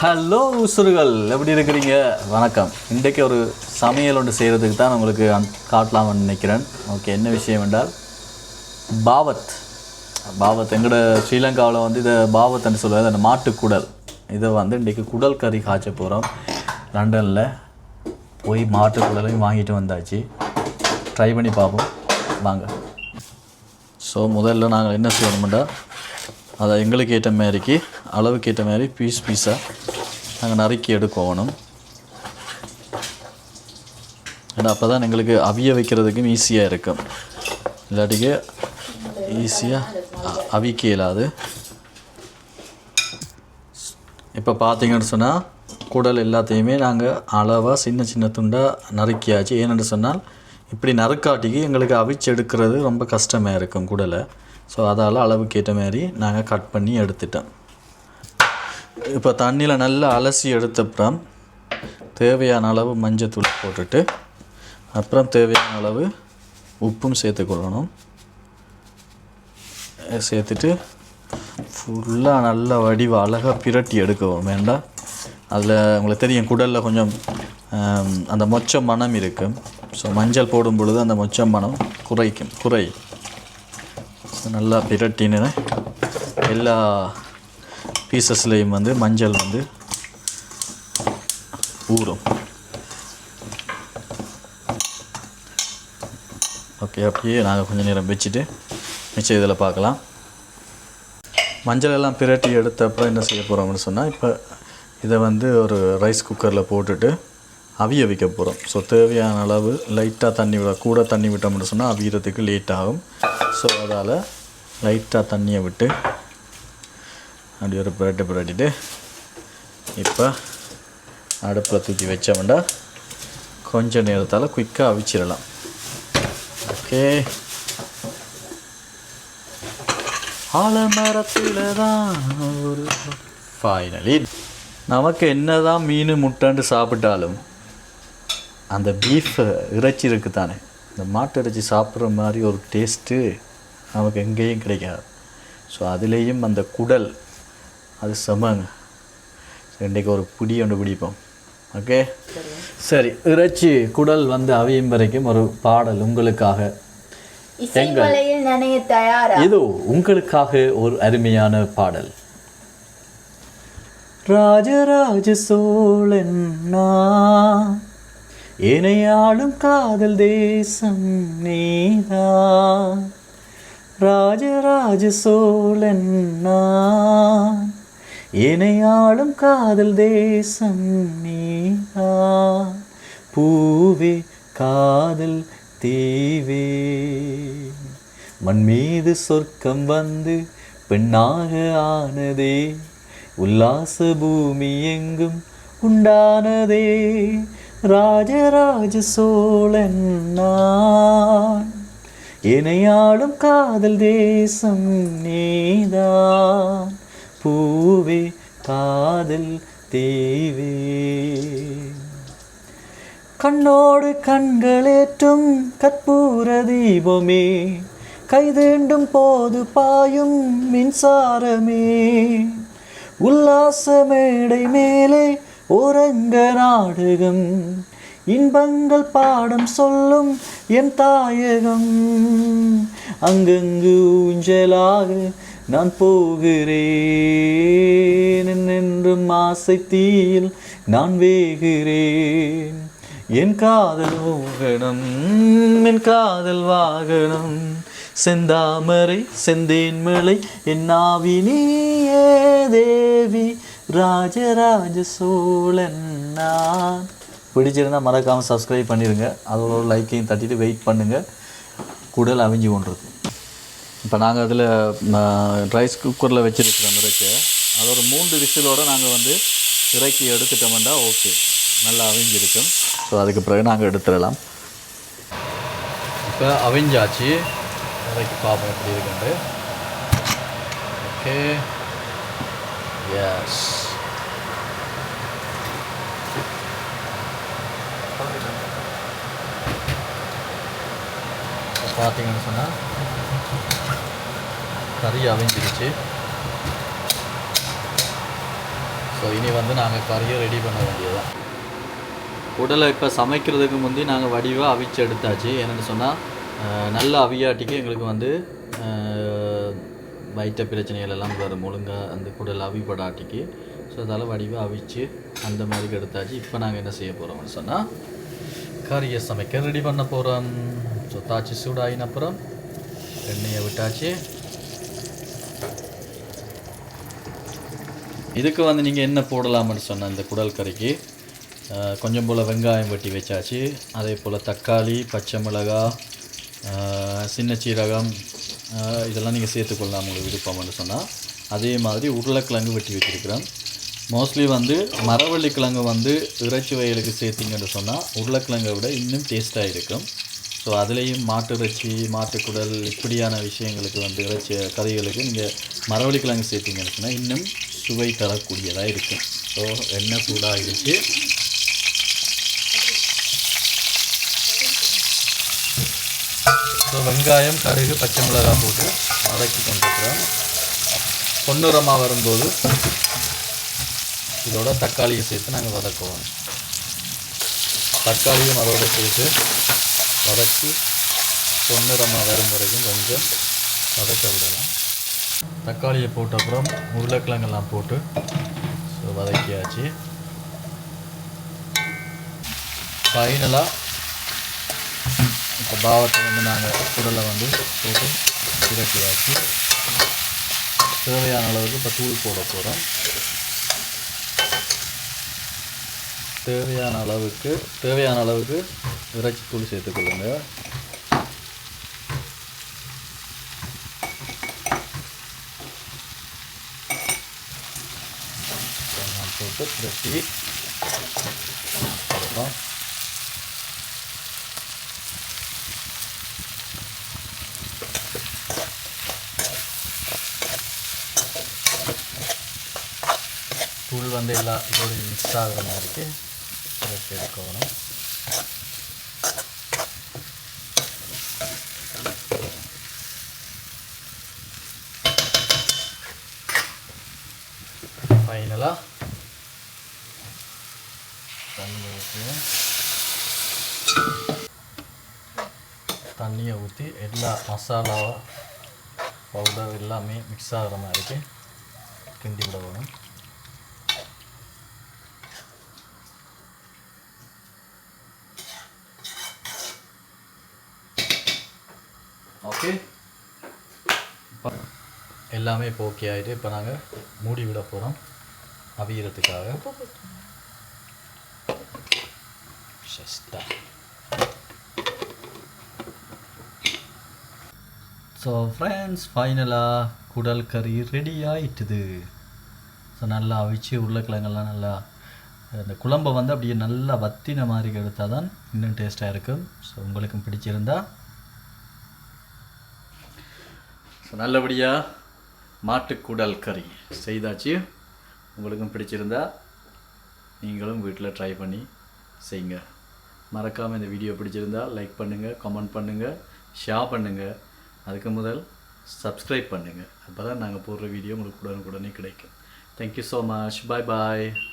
Hello உசுறுகள், எப்படி இருக்கிறீங்க? வணக்கம். இன்றைக்கு ஒரு சமையல் ஒன்று செய்கிறதுக்கு தான் உங்களுக்கு காட்டலாம்னு நினைக்கிறேன். ஓகே, என்ன விஷயம் என்றால் பாவத் எங்களோட ஸ்ரீலங்காவில் வந்து இதை பாவத்ன்னு சொல்லுவாங்க. அந்த மாட்டுக்குடல், இதை வந்து இன்றைக்கி குடல் கறி காய்ச்ச போகிறோம். லண்டனில் போய் மாட்டுக்குடலையும் வாங்கிட்டு வந்தாச்சு. ட்ரை பண்ணி பார்ப்போம் வாங்க. ஸோ முதல்ல நாங்கள் என்ன செய்யணுமெண்டா, அதை எங்களுக்கு ஏற்ற மாதிரிக்கு அளவுக்கு ஏற்ற மாதிரி பீஸாக நாங்கள் நறுக்கி எடுக்கணும். ஏன்னா அப்போ தான் எங்களுக்கு அவிய வைக்கிறதுக்கும் ஈஸியாக இருக்கும். இல்லாட்டிக்கு ஈஸியாக அவிக்க இயலாது. இப்போ பார்த்தீங்கன்னு சொன்னால் குடல் எல்லாத்தையுமே நாங்கள் அளவாக சின்ன துண்டாக நறுக்கியாச்சு. ஏன்னு சொன்னால் இப்படி நறுக்காட்டிக்கு எங்களுக்கு அவிச்சு எடுக்கிறது ரொம்ப கஷ்டமாக இருக்கும் குடலை. ஸோ அதால் அளவுக்கு ஏற்ற மாதிரி நாங்கள் கட் பண்ணி எடுத்துட்டோம். இப்போ தண்ணியில் நல்லா அலசி எடுத்தப்புறம் தேவையான அளவு மஞ்சத்தூள் போட்டுட்டு அப்புறம் தேவையான அளவு உப்பும் சேர்த்துக்கொள்ளணும். சேர்த்துட்டு ஃபுல்லாக நல்லா வடிவ அழகாக பிரட்டி எடுக்கவும் வேண்டாம். அதில் உங்களுக்கு தெரியும், குடலில் கொஞ்சம் அந்த மொச்ச மணம் இருக்கும். ஸோ மஞ்சள் போடும் பொழுது அந்த மொச்ச மணம் குறை நல்லா பிரட்டின்னு எல்லா பீசஸ்லேயும் வந்து மஞ்சள் வந்து ஊறும். ஓகே, அப்படியே நாங்கள் கொஞ்சம் நேரம் வச்சுட்டு மிச்சம் இதில் பார்க்கலாம். மஞ்சள் எல்லாம் பிரட்டி எடுத்த அப்புறம் என்ன செய்ய போகிறோம்னு சொன்னால், இப்போ இதை வந்து ஒரு ரைஸ் குக்கரில் போட்டுட்டு அவிய வைக்க போகிறோம். ஸோ தேவையான அளவு லைட்டாக கூட தண்ணி விட்டோம்னு சொன்னால் அவியறதுக்கு லேட் ஆகும். ஸோ அதால் லைட்டாக தண்ணியை விட்டு அப்படி ஒரு பிரட்டிட்டு இப்போ அடுப்பில் தூக்கி வச்சோம்னா கொஞ்சம் நேரத்தால் குயிக்காக அவிச்சிடலாம். ஓகே, ஆலமரத்தில் தான் ஒரு ஃபைனலி நமக்கு என்ன தான் மீன் முட்டைன்னு சாப்பிட்டாலும் அந்த பீஃப் இறைச்சி இருக்குது தானே, இந்த மாட்டு இறைச்சி சாப்பிட்ற மாதிரி ஒரு டேஸ்ட்டு நமக்கு எங்கேயும் கிடைக்காது. ஸோ அதுலேயும் அந்த குடல் அது செமங்க. இன்றைக்கு ஒரு பிடி ஒன்று பிடிப்போம். ஓகே, சரி. இறைச்சி குடல் வந்து அவியும் வரைக்கும் ஒரு பாடல் உங்களுக்காக. இது உங்களுக்காக ஒரு அருமையான பாடல். ராஜராஜ சோழன் இணையாளும் காதல் தேசம் நீதான். ராஜராஜ சோழன் இணையாளும் காதல் தேசம் நீதான். பூவே காதல் தீவே மண் மீது சொர்க்கம் வந்து பெண்ணாக ஆனதே, உல்லாச பூமி எங்கும் உண்டானதே. ராஜராஜ சோழன் இணையாளும் காதல் தேசம் நீதான். பூவே காதல் தீவே கண்ணோடு கண்களேற்றும் கற்பூர தீபமே, கைதீண்டும் போது பாயும் மின்சாரமே, உல்லாச மேடை மேலே ஓரங்க நாடகம், இன்பங்கள் பாடம் சொல்லும் என் தாயகம். அங்கங்கு ஊஞ்சலாக நான் போகிறேன், என்றும் ஆசை தீயில் நான் வேகிறேன். என் காதல் வாகனம், என் காதல் வாகனம், செந்தாமரை செந்தேன்மலை என் ஆவினியே தேவி. ராஜராஜ சோழன். பிடிச்சிருந்தால் மறக்காமல் சப்ஸ்கிரைப் பண்ணிடுங்க. அதோட ஒரு லைக்கையும் தட்டிட்டு வெயிட் பண்ணுங்கள். குடல் அவிஞ்சு கொண்டிருக்கு. இப்போ நாங்கள் அதில் ரைஸ் குக்கரில் வச்சுருக்கிறோம் இறைச்சியை. அது ஒரு 3 விசிலோடு நாங்கள் வந்து இறக்கி எடுத்துட்டோம்னா ஓகே, நல்லா அவிஞ்சிருக்கும். ஸோ அதுக்கு பிறகு நாங்கள் எடுத்துடலாம். இப்போ அவிஞ்சாச்சு, இறக்கி பார்ப்போம் எப்படி இருக்குண்டு. Okay, S. பார்த்தீங்கன்னு சொன்னால் கறி அவிஞ்சிருச்சு. ஸோ இனி வந்து நாங்கள் கறியை ரெடி பண்ண வேண்டியதுதான். உடலை இப்போ சமைக்கிறதுக்கு முந்தி நாங்கள் வடிவாக அவிச்சு எடுத்தாச்சு. என்னென்னு சொன்னால் நல்ல அவியாட்டிக்கு எங்களுக்கு வந்து வயிற்ற பிரச்சனைகள் எல்லாம் வரும் ஒழுங்காக அந்த குடல் அவிப்படாட்டிக்கு. ஸோ அதால் வடிவாக அவிச்சு அந்த மாதிரி எடுத்தாச்சு. இப்போ நாங்கள் என்ன செய்ய போகிறோம்னு சொன்னால் கறியை சமைக்க ரெடி பண்ண போகிறோம். ஸோ தாச்சி சூடாகின அப்புறம் எண்ணெயை விட்டாச்சு. இதுக்கு வந்து நீங்கள் என்ன போடலாம்னு சொன்ன இந்த குடல் கறிக்கு கொஞ்சம் போல் வெங்காயம் வெட்டி வச்சாச்சு. அதே போல் தக்காளி, பச்சை மிளகாய், சின்ன சீரகம் இதெல்லாம் நீங்கள் சேர்த்துக்கொள்ளலாம் உங்களுக்கு விருப்பம்னு சொன்னால். அதே மாதிரி உருளைக்கிழங்கு வெட்டி வச்சுருக்கிறேன். மோஸ்ட்லி வந்து மரவள்ளி கிழங்கு வந்து இறைச்சி வயலுக்கு சேர்த்திங்கன்னு சொன்னால் உருளைக்கிழங்கை விட இன்னும் டேஸ்ட்டாக இருக்கும். ஸோ அதுலேயும் மாட்டு இறைச்சி, மாட்டுக்குடல் இப்படியான விஷயங்களுக்கு வந்து இறைச்சி கறிகளுக்கு நீங்கள் மரவள்ளி கிழங்கு சேர்த்திங்கன்னு சொன்னால் இன்னும் சுவை தரக்கூடியதாக இருக்கும். ஸோ எண்ணெய் சூடாகிடுச்சு. ஸோ வெங்காயம், கடுகு, பச்சை மிளகாய் போட்டு வதக்கி கொண்டிருக்கிறோம். பொன்னிறமாக வரும்போது இதோட தக்காளியை சேர்த்து நாங்கள் வதக்குவோம். தக்காளியும் அதோடு சேர்த்து வதக்கி பொன்னிறமாக வரும் வரைக்கும் கொஞ்சம் வதக்க விடலாம். தக்காளியை போட்ட அப்புறம் உருளைக்கிழங்கெல்லாம் போட்டு ஸோ வதக்கியாச்சு. ஃபைனலாக இப்போ பாவத்தை வந்து நாங்கள் குடலை வந்து போட்டு இறக்கியாச்சு. தேவையான அளவுக்கு இப்போ தூள் போட போகிறோம். தேவையான அளவுக்கு இறைச்சி தூள் சேர்த்துக்கொள்ளுங்க. போட்டு பிரட்டி தூள் வந்து எல்லா இதோட மிக்ஸ் ஆகிற மாதிரி பிரட்டி எடுக்கணும். ஃபைனலாக தண்ணியை ஊற்றி எல்லா மசாலா பவுடர் எல்லாமே மிக்ஸ் ஆகிற மாதிரி கிண்டி விடணும். ஓகே, எல்லாமே இப்போ ஓகே ஆகிட்டு இப்போ நாங்கள் மூடி விட போகிறோம் அவியறதுக்காக. ஸோ ஃப்ரெண்ட்ஸ், ஃபைனலாக குடல் கறி ரெடி ஆகிட்டுது. ஸோ நல்லா அவிச்சு உருளைக்கிழங்கெல்லாம் நல்லா இந்த குழம்பை வந்து அப்படியே நல்லா வத்தின மாதிரி எடுத்தால் தான் இன்னும் டேஸ்ட்டாக இருக்கும். ஸோ உங்களுக்கும் பிடிச்சிருந்தா ஸோ நல்லபடியாக மாட்டுக்குடல் கறி செய்தாச்சு. உங்களுக்கும் பிடிச்சிருந்தா நீங்களும் வீட்டில் ட்ரை பண்ணி செய்யுங்க. மறக்காமல் இந்த வீடியோ பிடிச்சிருந்தா லைக் பண்ணுங்கள், கமெண்ட் பண்ணுங்கள், ஷேர் பண்ணுங்கள். அதுக்கு முதல் சப்ஸ்கிரைப் பண்ணுங்கள். அப்போ தான் நாங்கள் போடுற வீடியோ உங்களுக்கு உடனுக்குடனே கிடைக்கும். Thank you so much. பாய் பாய்.